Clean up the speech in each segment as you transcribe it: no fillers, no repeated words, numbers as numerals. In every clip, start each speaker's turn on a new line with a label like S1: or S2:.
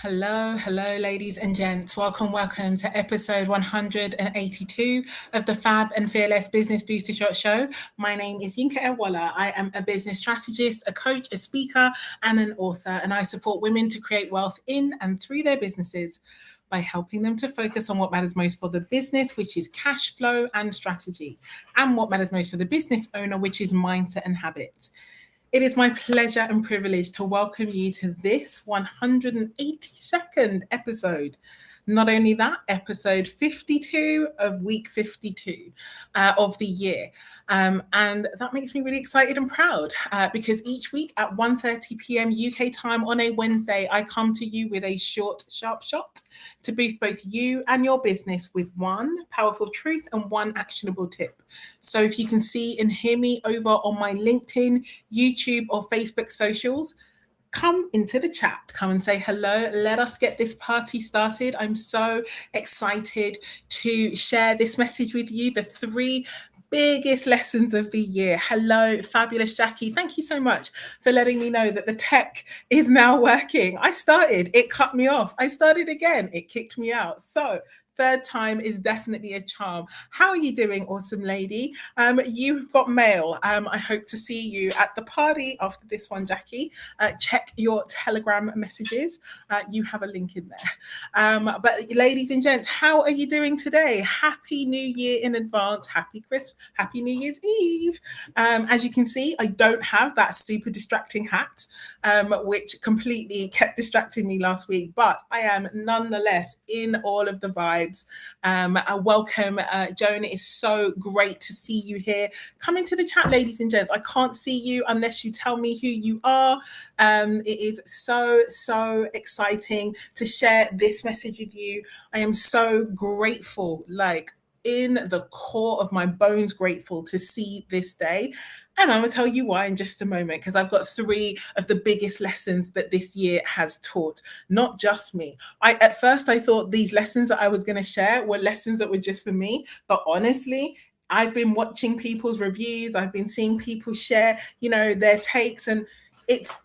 S1: Hello, ladies and gents. Welcome to episode 182 of the FAB and Fearless Business Booster Shot Show. My name is Yinka. I am a business strategist, a coach, a speaker, and an author, and I support women to create wealth in and through their businesses by helping them to focus on what matters most for the business, which is cash flow and strategy, and what matters most for the business owner, which is mindset and habits. It is my pleasure and privilege to welcome you to this 182nd episode. Not only that, episode 52 of week 52 of the year. And that makes me really excited and proud because each week at 1:30 p.m. UK time on a Wednesday, I come to you with a short, sharp shot to boost both you and your business with one powerful truth and one actionable tip. So if you can see and hear me over on my LinkedIn, YouTube, or Facebook socials, come into the chat, come and say hello. Let us get this party started. I'm so excited to share this message with you, the three biggest lessons of the year. Hello, fabulous Jackie. Thank you so much for letting me know that the tech is now working. I started, it cut me off. I started again, it kicked me out. So third time is definitely a charm. How are you doing, awesome lady? You've got mail. I hope to see you at the party after this one, Jackie. Check your Telegram messages. You have a link in there. But ladies and gents, how are you doing today? Happy New Year in advance. Happy Christmas. Happy New Year's Eve. As you can see, I don't have that super distracting hat, which completely kept distracting me last week, but I am nonetheless in all of the vibes. Welcome, Joan. It is so great to see you here. Come into the chat, ladies and gents. I can't see you unless you tell me who you are. It is so exciting to share this message with you. I am so grateful, in the core of my bones, grateful to see this day. And I'm going to tell you why in just a moment, because I've got three of the biggest lessons that this year has taught, not just me. At first, I thought these lessons that I was going to share were lessons that were just for me. But honestly, I've been watching people's reviews. I've been seeing people share, their takes. And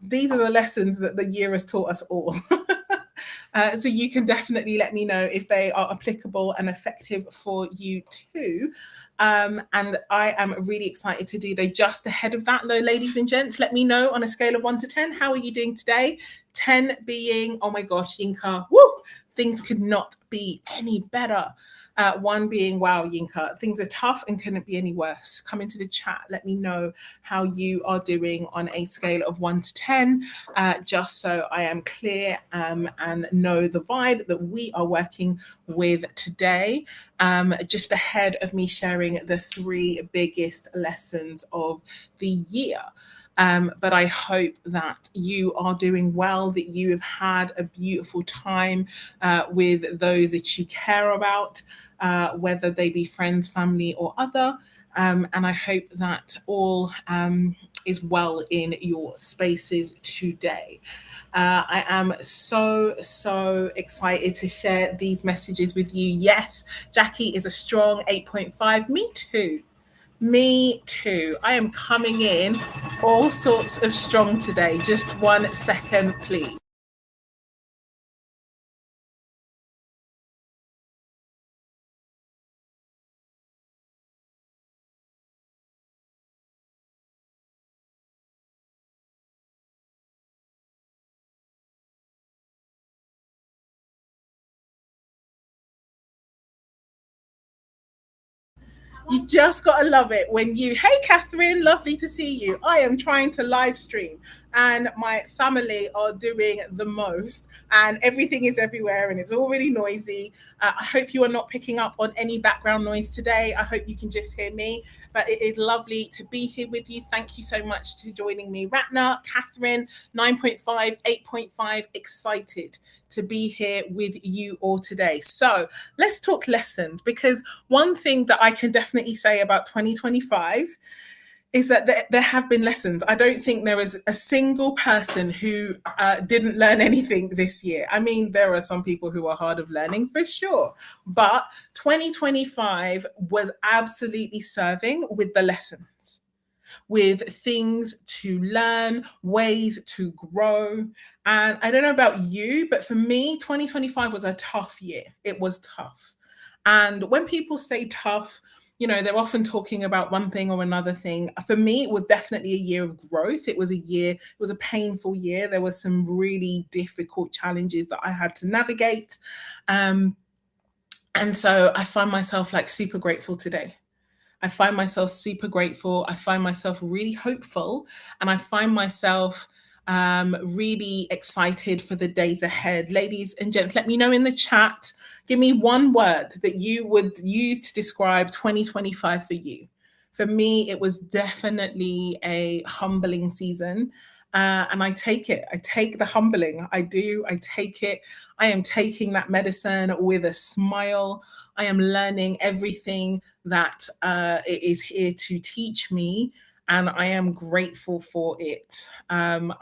S1: these are the lessons that the year has taught us all. So you can definitely let me know if they are applicable and effective for you too. And I am really excited to do that. Just ahead of that, ladies and gents, let me know on a scale of 1 to 10, how are you doing today? 10 being, oh my gosh, Yinka, woo, things could not be any better. 1 being, wow, Yinka, things are tough and couldn't be any worse. Come into the chat. Let me know how you are doing on a scale of 1 to 10, just so I am clear and know the vibe that we are working with today. Just ahead of me sharing the 3 biggest lessons of the year. But I hope that you are doing well, that you have had a beautiful time with those that you care about, whether they be friends, family, or other. And I hope that all is well in your spaces today. I am so excited to share these messages with you. Yes, Jackie is a strong 8.5. Me too. Me too. I am coming in all sorts of strong today. Just 1 second, please. You just got to love it when hey Catherine, lovely to see you. I am trying to live stream and my family are doing the most and everything is everywhere and it's all really noisy. I hope you are not picking up on any background noise today. I hope you can just hear me, but it is lovely to be here with you. Thank you so much for joining me. Ratna, Catherine, 9.5, 8.5, excited to be here with you all today. So let's talk lessons, because one thing that I can definitely say about 2025 is that there have been lessons. I don't think there is a single person who didn't learn anything this year. I mean, there are some people who are hard of learning for sure, but 2025 was absolutely serving with the lessons, with things to learn, ways to grow. And I don't know about you, but for me, 2025 was a tough year. It was tough. And when people say tough, they're often talking about one thing or another thing. For me, it was definitely a year of growth. It was a painful year. There were some really difficult challenges that I had to navigate. Um, and so I find myself like super grateful today. I find myself super grateful. I find myself really hopeful. And I find myself really excited for the days ahead. Ladies and gents, let me know in the chat. Give me one word that you would use to describe 2025 for you. For me, it was definitely a humbling season. And I take it. I take the humbling. I do. I take it. I am taking that medicine with a smile. I am learning everything that it is here to teach me, and I am grateful for it. As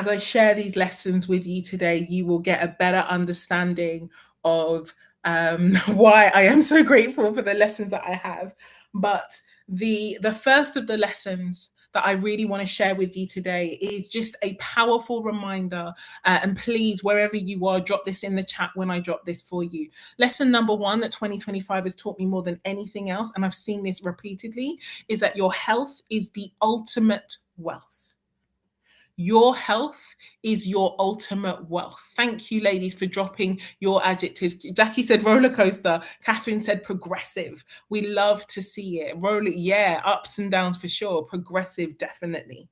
S1: I share these lessons with you today, you will get a better understanding of why I am so grateful for the lessons that I have. But the first of the lessons that I really want to share with you today is just a powerful reminder. And please, wherever you are, drop this in the chat when I drop this for you. Lesson number one that 2025 has taught me more than anything else, and I've seen this repeatedly, is that your health is the ultimate wealth. Your health is your ultimate wealth. Thank you, ladies, for dropping your adjectives. Jackie said roller coaster. Catherine said progressive. We love to see it. Yeah, ups and downs for sure. Progressive, definitely.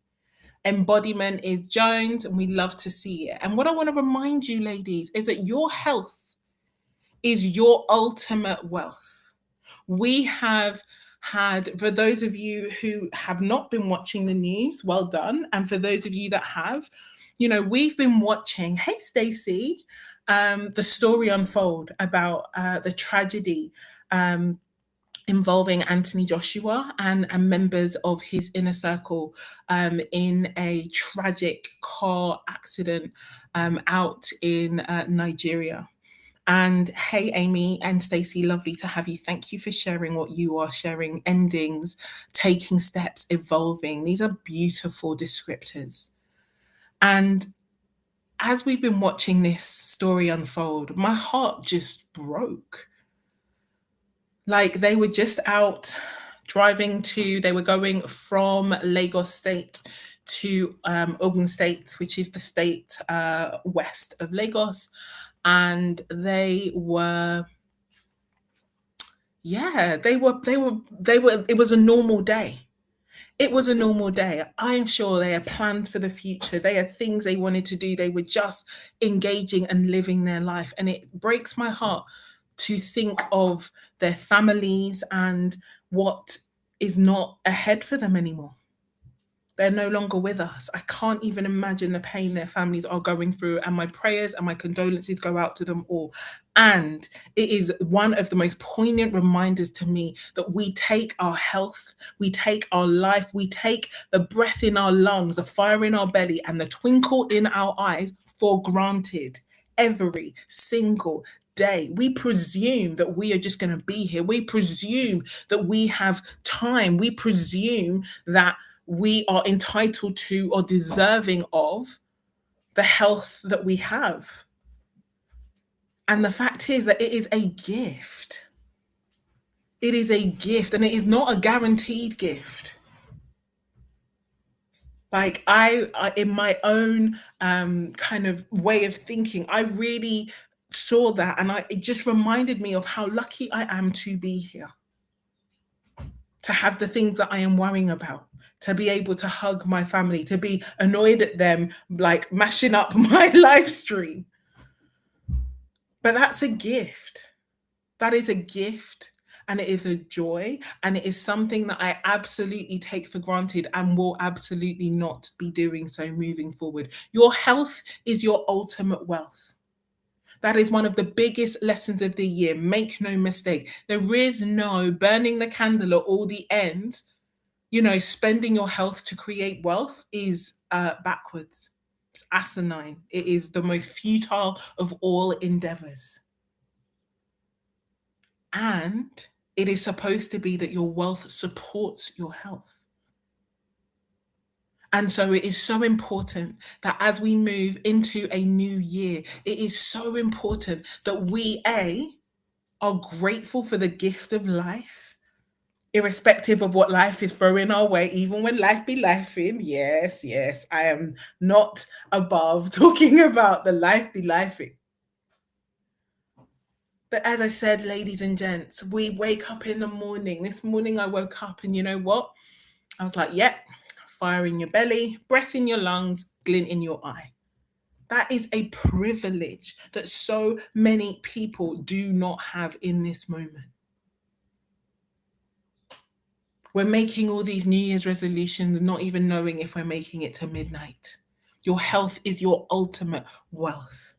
S1: Embodiment is Jones, and we love to see it. And what I want to remind you, ladies, is that your health is your ultimate wealth. We have had, for those of you who have not been watching the news, well done. And for those of you that have, we've been watching, hey, Stacey, the story unfold about the tragedy involving Anthony Joshua and members of his inner circle in a tragic car accident out in Nigeria. And hey, Amy and Stacey, lovely to have you. Thank you for sharing what you are sharing. Endings, taking steps, evolving. These are beautiful descriptors. And as we've been watching this story unfold, my heart just broke. Like they were just out they were going from Lagos State to Ogun State, which is the state west of Lagos. And it was a normal day. It was a normal day. I'm sure they had plans for the future. They had things they wanted to do. They were just engaging and living their life. And it breaks my heart to think of their families and what is not ahead for them anymore. They're no longer with us. I can't even imagine the pain their families are going through. And my prayers and my condolences go out to them all. And it is one of the most poignant reminders to me that we take our health, we take our life, we take the breath in our lungs, the fire in our belly, and the twinkle in our eyes for granted every single day. We presume that we are just going to be here. We presume that we have time. We presume that we are entitled to or deserving of the health that we have. And the fact is that it is a gift. It is a gift, and it is not a guaranteed gift. Like I in my own kind of way of thinking, I really saw that, and it just reminded me of how lucky I am to be here, to have the things that I am worrying about, to be able to hug my family, to be annoyed at them, like mashing up my live stream. But that's a gift. That is a gift, and it is a joy, and it is something that I absolutely take for granted and will absolutely not be doing so moving forward. Your health is your ultimate wealth. That is one of the biggest lessons of the year. Make no mistake. There is no burning the candle at all the ends. Spending your health to create wealth is backwards. It's asinine. It is the most futile of all endeavors. And it is supposed to be that your wealth supports your health. And so it is so important that as we move into a new year, it is so important that we, A, are grateful for the gift of life, irrespective of what life is throwing our way, even when life be lifing. Yes, yes, I am not above talking about the life be lifing. But as I said, ladies and gents, we wake up in the morning. This morning I woke up and you know what? I was like, yep, fire in your belly, breath in your lungs, glint in your eye. That is a privilege that so many people do not have in this moment. We're making all these New Year's resolutions, not even knowing if we're making it to midnight. Your health is your ultimate wealth.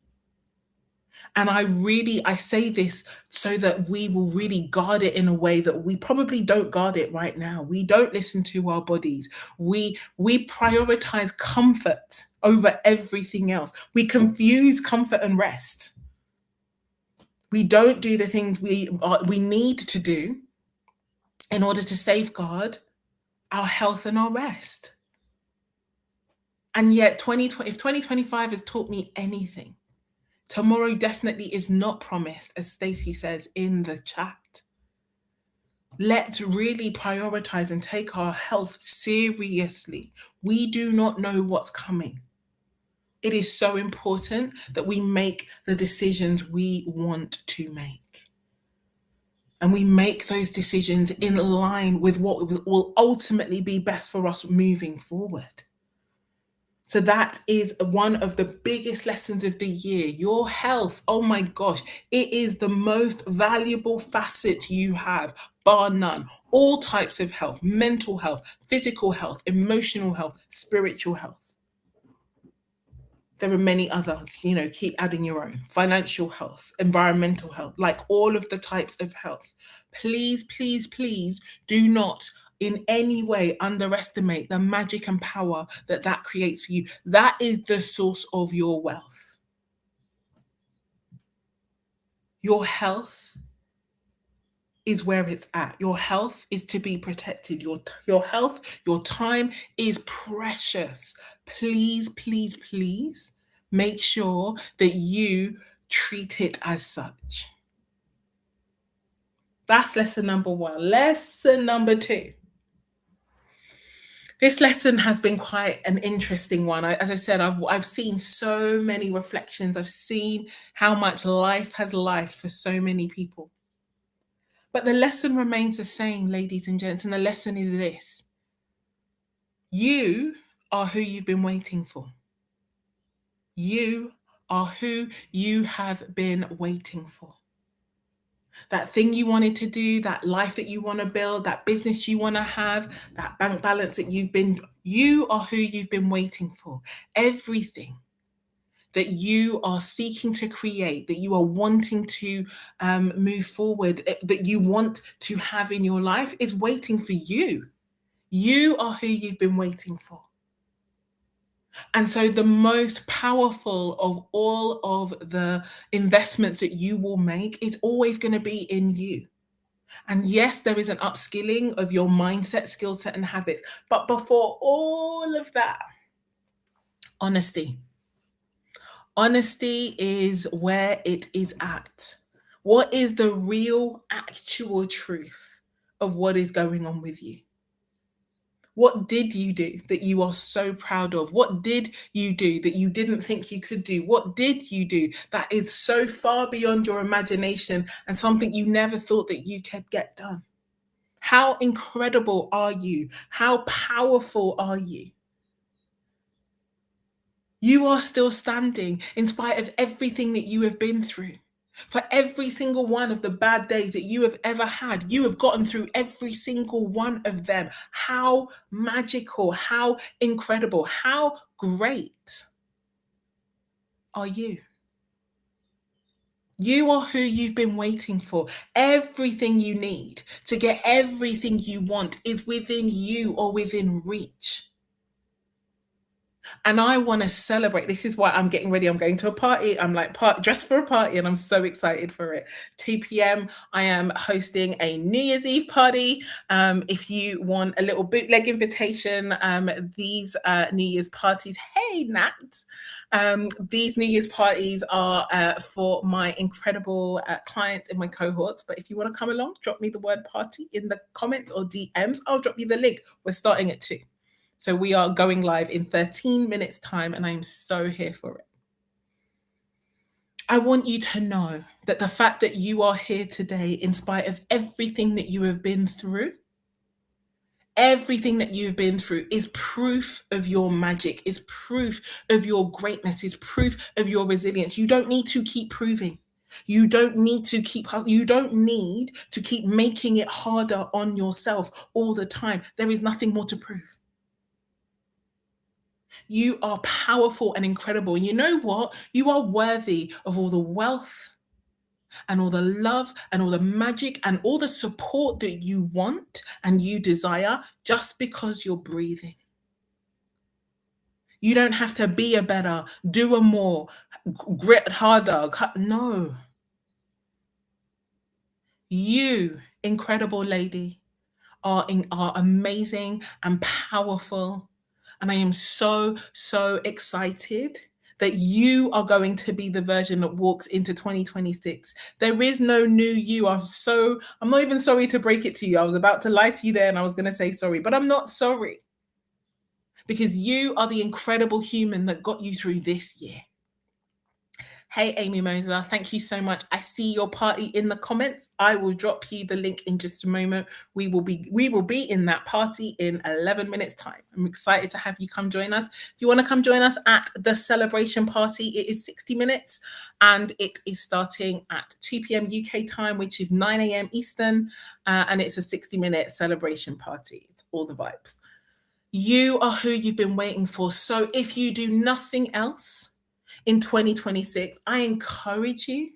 S1: And I say this so that we will really guard it in a way that we probably don't guard it right now. We don't listen to our bodies. We prioritize comfort over everything else. We confuse comfort and rest. We don't do the things we need to do in order to safeguard our health and our rest. And yet 2020, if 2025 has taught me anything, tomorrow definitely is not promised, as Stacey says in the chat. Let's really prioritize and take our health seriously. We do not know what's coming. It is so important that we make the decisions we want to make. And we make those decisions in line with what will ultimately be best for us moving forward. So that is one of the biggest lessons of the year. Your health, oh my gosh, it is the most valuable facet you have, bar none. All types of health, mental health, physical health, emotional health, spiritual health. There are many others, keep adding your own. Financial health, environmental health, like all of the types of health. Please, please, please do not in any way underestimate the magic and power that creates for you. That is the source of your wealth. Your health is where it's at. Your health is to be protected. Your health, your time is precious. Please, please, please make sure that you treat it as such. That's lesson number one. Lesson number two. This lesson has been quite an interesting one. As I said, I've seen so many reflections. I've seen how much life has life for so many people. But the lesson remains the same, ladies and gents, and the lesson is this. You are who you've been waiting for. You are who you have been waiting for. That thing you wanted to do, that life that you want to build, that business you want to have, that bank balance that you are who you've been waiting for. Everything that you are seeking to create, that you are wanting to move forward, that you want to have in your life is waiting for you. You are who you've been waiting for. And so the most powerful of all of the investments that you will make is always going to be in you. And yes, there is an upskilling of your mindset, skill set, and habits. But before all of that, honesty. Honesty is where it is at. What is the real, actual truth of what is going on with you? What did you do that you are so proud of? What did you do that you didn't think you could do? What did you do that is so far beyond your imagination and something you never thought that you could get done? How incredible are you? How powerful are you? You are still standing in spite of everything that you have been through. For every single one of the bad days that you have ever had, you have gotten through every single one of them. How magical, how incredible, how great are you? You are who you've been waiting for. Everything you need to get everything you want is within you or within reach. And I want to celebrate. This is why I'm getting ready. I'm going to a party. I'm like dressed for a party, and I'm so excited for it. 2 p.m. I am hosting a New Year's Eve party. If you want a little bootleg invitation, these New Year's parties. Hey, Nat. These New Year's parties are for my incredible clients in my cohorts. But if you want to come along, drop me the word party in the comments or DMs. I'll drop you the link. We're starting at 2. So we are going live in 13 minutes time, and I am so here for it. I want you to know that the fact that you are here today, in spite of everything that you have been through, everything that you've been through is proof of your magic, is proof of your greatness, is proof of your resilience. You don't need to keep proving. You don't need to keep making it harder on yourself all the time. There is nothing more to prove. You are powerful and incredible. And you know what? You are worthy of all the wealth and all the love and all the magic and all the support that you want and you desire just because you're breathing. You don't have to be a better, do a more, grit harder. No. You, incredible lady, are amazing and powerful. And I am so, so excited that you are going to be the version that walks into 2026. There is no new you. I'm not even sorry to break it to you. I was about to lie to you there and I was going to say sorry, but I'm not sorry. Because you are the incredible human that got you through this year. Hey, Amy Moser, thank you so much. I see your party in the comments. I will drop you the link in just a moment. We will be in that party in 11 minutes time. I'm excited to have you come join us. If you want to come join us at the celebration party, it is 60 minutes and it is starting at 2 p.m. UK time, which is 9 a.m. Eastern, and it's a 60-minute celebration party. It's all the vibes. You are who you've been waiting for. So if you do nothing else in 2026, I encourage you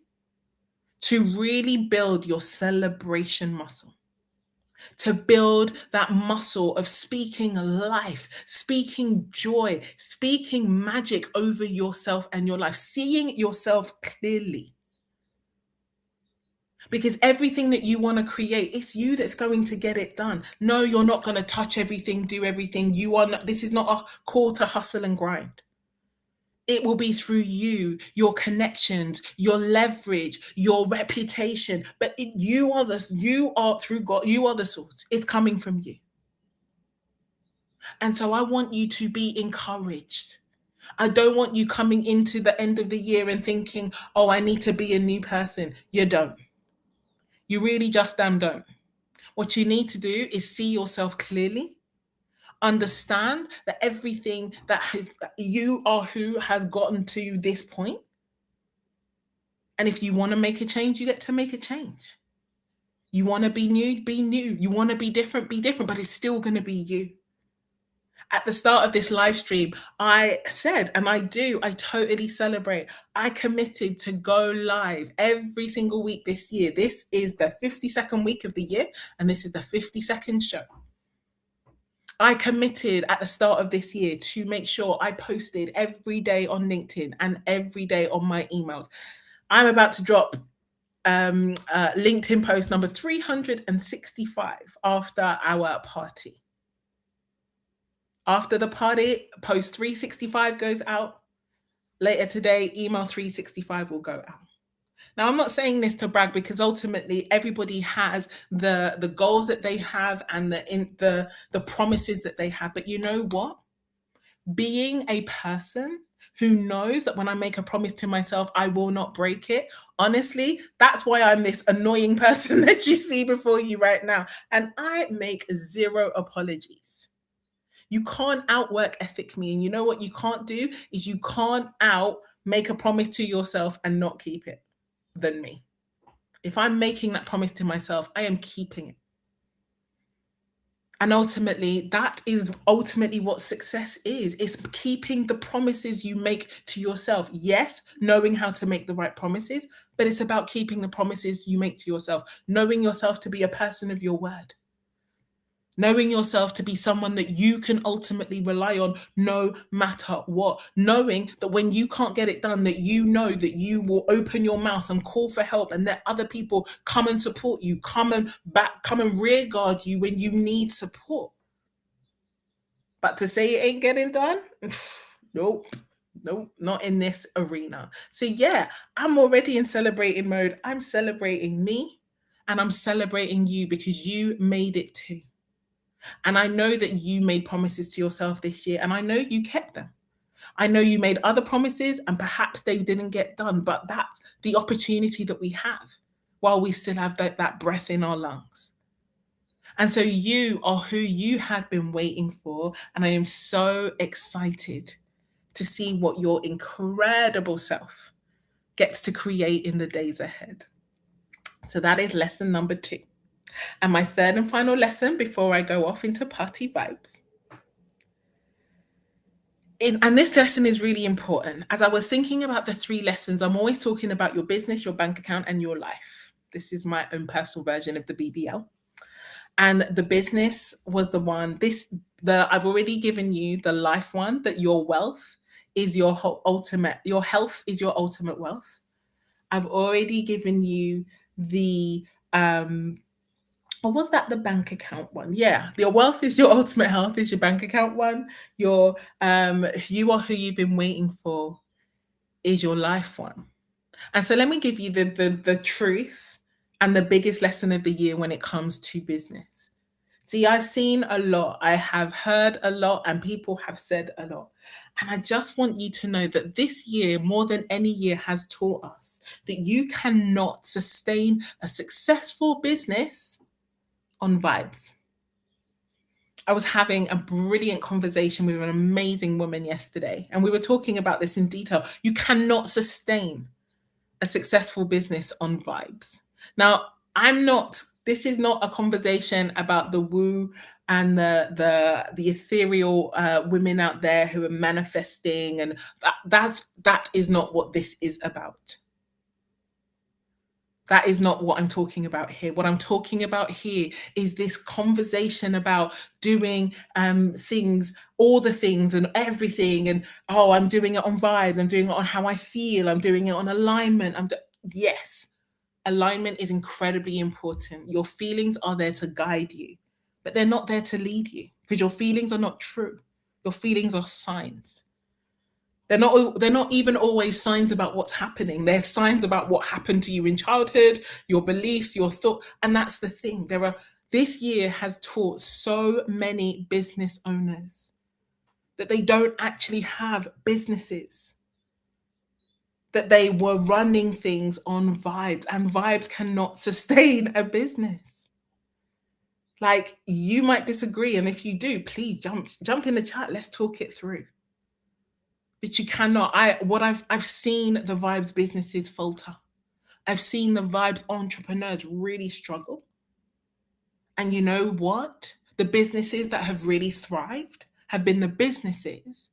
S1: to really build your celebration muscle, to build that muscle of speaking life, speaking joy, speaking magic over yourself and your life, seeing yourself clearly. Because everything that you want to create, it's you that's going to get it done. No, you're not going to touch everything, do everything. This is not a call to hustle and grind. It will be through you, your connections, your leverage, your reputation. But you are through God, you are the source. It's coming from you. And so I want you to be encouraged. I don't want you coming into the end of the year and thinking, oh, I need to be a new person. You don't. You really just don't. What you need to do is see yourself clearly. Understand that everything you are who has gotten to this point. And if you want to make a change, you get to make a change. You want to be new, be new. You want to be different, but it's still going to be you. At the start of this live stream, I said, and I totally celebrate. I committed to go live every single week this year. This is the 52nd week of the year, and this is the 52nd show. I committed at the start of this year to make sure I posted every day on LinkedIn and every day on my emails. I'm about to drop LinkedIn post number 365 after our party. After the party, post 365 goes out. Later today, email 365 will go out. Now, I'm not saying this to brag because ultimately everybody has the goals that they have and the promises that they have. But you know what? Being a person who knows that when I make a promise to myself, I will not break it. Honestly, that's why I'm this annoying person that you see before you right now. And I make zero apologies. You can't outwork ethic me. And you know what you can't do is you can't make a promise to yourself and not keep it than me. If I'm making that promise to myself, I am keeping it. And ultimately, that is what success is. It's keeping the promises you make to yourself. Yes, knowing how to make the right promises, but it's about keeping the promises you make to yourself, knowing yourself to be a person of your word. Knowing yourself to be someone that you can ultimately rely on no matter what. Knowing that when you can't get it done, that you know that you will open your mouth and call for help and let other people come and support you, come and rear guard you when you need support. But to say it ain't getting done, nope. Nope, not in this arena. So yeah, I'm already in celebrating mode. I'm celebrating me and I'm celebrating you because you made it too. And I know that you made promises to yourself this year, and I know you kept them. I know you made other promises, and perhaps they didn't get done, but that's the opportunity that we have while we still have that breath in our lungs. And so you are who you have been waiting for. And I am so excited to see what your incredible self gets to create in the days ahead. So that is lesson number 2. And my third and final lesson before I go off into party vibes. And this lesson is really important. As I was thinking about the 3 lessons, I'm always talking about your business, your bank account, and your life. This is my own personal version of the BBL. And the business was the one, I've already given you the life one, that your wealth is your health is your ultimate wealth. I've already given you the or was that the bank account one? Yeah, your wealth is your ultimate health is your bank account one. Your you are who you've been waiting for is your life one. And so let me give you the truth and the biggest lesson of the year when it comes to business. See, I've seen a lot, I have heard a lot, and people have said a lot. And I just want you to know that this year, more than any year, has taught us that you cannot sustain a successful business on vibes. I was having a brilliant conversation with an amazing woman yesterday, and we were talking about this in detail. You cannot sustain a successful business on vibes. Now, this is not a conversation about the woo and the ethereal women out there who are manifesting, and that is not what this is about. That is not what I'm talking about here. What I'm talking about here is this conversation about doing things, all the things and everything. And oh, I'm doing it on vibes. I'm doing it on how I feel. I'm doing it on alignment. Yes, alignment is incredibly important. Your feelings are there to guide you, but they're not there to lead you because your feelings are not true. Your feelings are signs. They're not even always signs about what's happening. They're signs about what happened to you in childhood, your beliefs, your thought. And that's the thing. This year has taught so many business owners that they don't actually have businesses, that they were running things on vibes, and vibes cannot sustain a business. Like, you might disagree, and if you do, please jump in the chat. Let's talk it through. But you cannot. I've seen the vibes businesses falter. I've seen the vibes entrepreneurs really struggle. And you know what? The businesses that have really thrived have been the businesses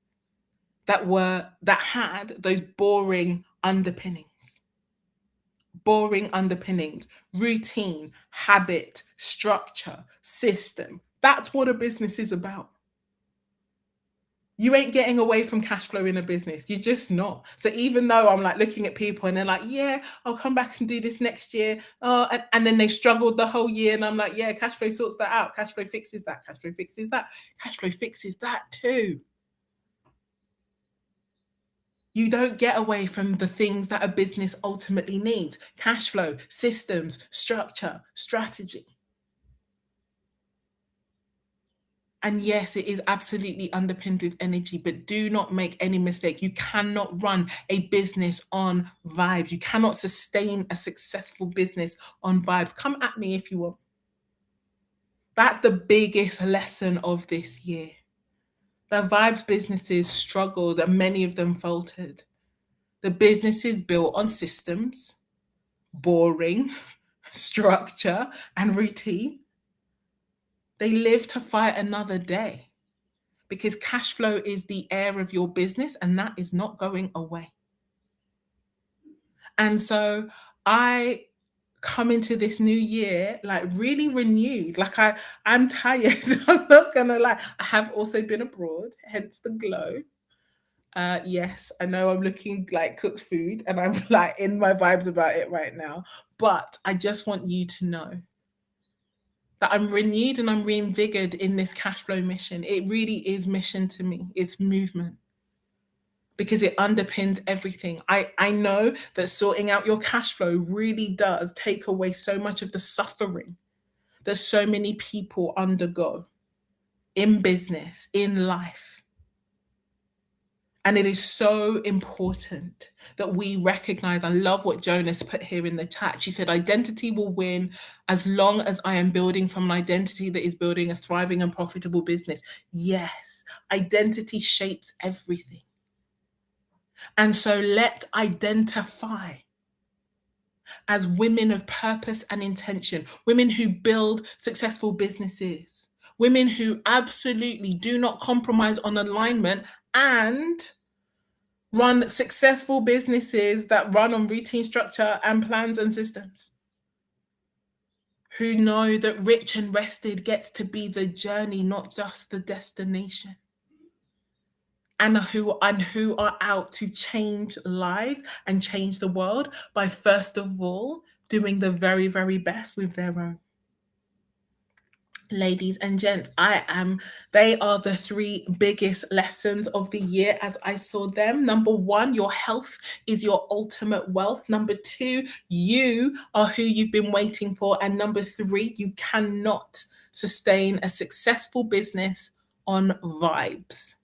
S1: that had those boring underpinnings. Boring underpinnings, routine, habit, structure, system. That's what a business is about. You ain't getting away from cash flow in a business. You're just not. So even though I'm like looking at people and they're like, yeah, I'll come back and do this next year. Oh, and then they struggled the whole year. And I'm like, yeah, cash flow sorts that out. Cash flow fixes that. Cash flow fixes that. Cash flow fixes that too. You don't get away from the things that a business ultimately needs: cash flow, systems, structure, strategy. And yes, it is absolutely underpinned with energy, but do not make any mistake. You cannot run a business on vibes. You cannot sustain a successful business on vibes. Come at me if you want. That's the biggest lesson of this year. The vibes businesses struggled and many of them faltered. The businesses built on systems, boring, structure, and routine. They live to fight another day, because cash flow is the air of your business and that is not going away. And so I come into this new year like really renewed. Like I'm tired. I'm not gonna lie. I have also been abroad, hence the glow. Yes, I know I'm looking like cooked food and I'm like in my vibes about it right now. But I just want you to know that I'm renewed and I'm reinvigorated in this cash flow mission. It really is mission to me. It's movement because it underpins everything. I know that sorting out your cash flow really does take away so much of the suffering that so many people undergo in business, in life. And it is so important that we recognize. I love what Jonas put here in the chat. She said, identity will win as long as I am building from an identity that is building a thriving and profitable business. Yes, identity shapes everything. And so let's identify as women of purpose and intention, women who build successful businesses, women who absolutely do not compromise on alignment and run successful businesses that run on routine structure and plans and systems. Who know that rich and rested gets to be the journey, not just the destination. And who are out to change lives and change the world by first of all doing the very, very best with their own. Ladies and gents, they are the three biggest lessons of the year as I saw them. Number one, your health is your ultimate wealth. Number two, you are who you've been waiting for. And number three, you cannot sustain a successful business on vibes.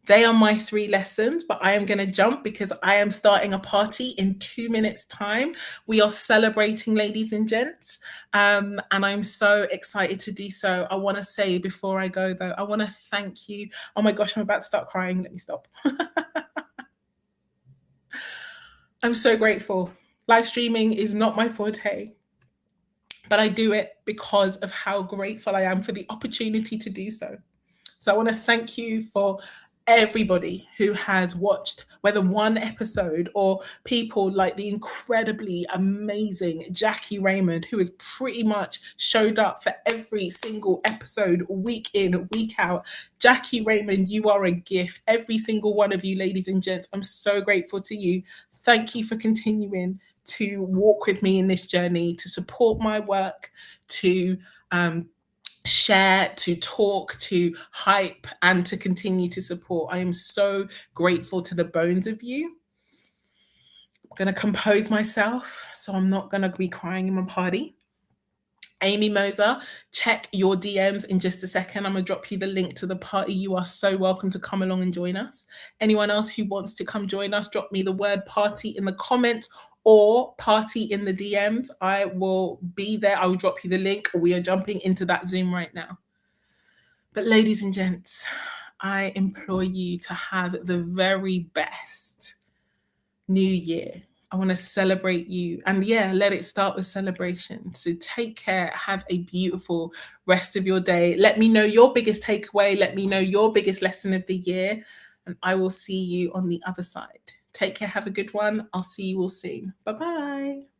S1: They are my three lessons, but I am going to jump because I am starting a party in 2 minutes' time. We are celebrating, ladies and gents, and I'm so excited to do so. I want to say before I go, though, I want to thank you. Oh my gosh, I'm about to start crying. Let me stop. I'm so grateful. Live streaming is not my forte, but I do it because of how grateful I am for the opportunity to do so. So I want to thank you for everybody who has watched, whether one episode or people like the incredibly amazing Jackie Raymond, who has pretty much showed up for every single episode, week in, week out. Jackie Raymond, you are a gift. Every single one of you, ladies and gents, I'm so grateful to you. Thank you for continuing to walk with me in this journey, to support my work, to share, to talk, to hype, and to continue to support. I am so grateful to the bones of you. I'm going to compose myself so I'm not going to be crying in my party. Amy Moser, check your DMs in just a second. I'm going to drop you the link to the party. You are so welcome to come along and join us. Anyone else who wants to come join us, drop me the word party in the comments or party in the DMs. I will be there. I will drop you the link. We are jumping into that Zoom right now. But ladies and gents, I implore you to have the very best new year. I want to celebrate you. And yeah, let it start with celebration. So take care. Have a beautiful rest of your day. Let me know your biggest takeaway. Let me know your biggest lesson of the year. And I will see you on the other side. Take care. Have a good one. I'll see you all soon. Bye-bye.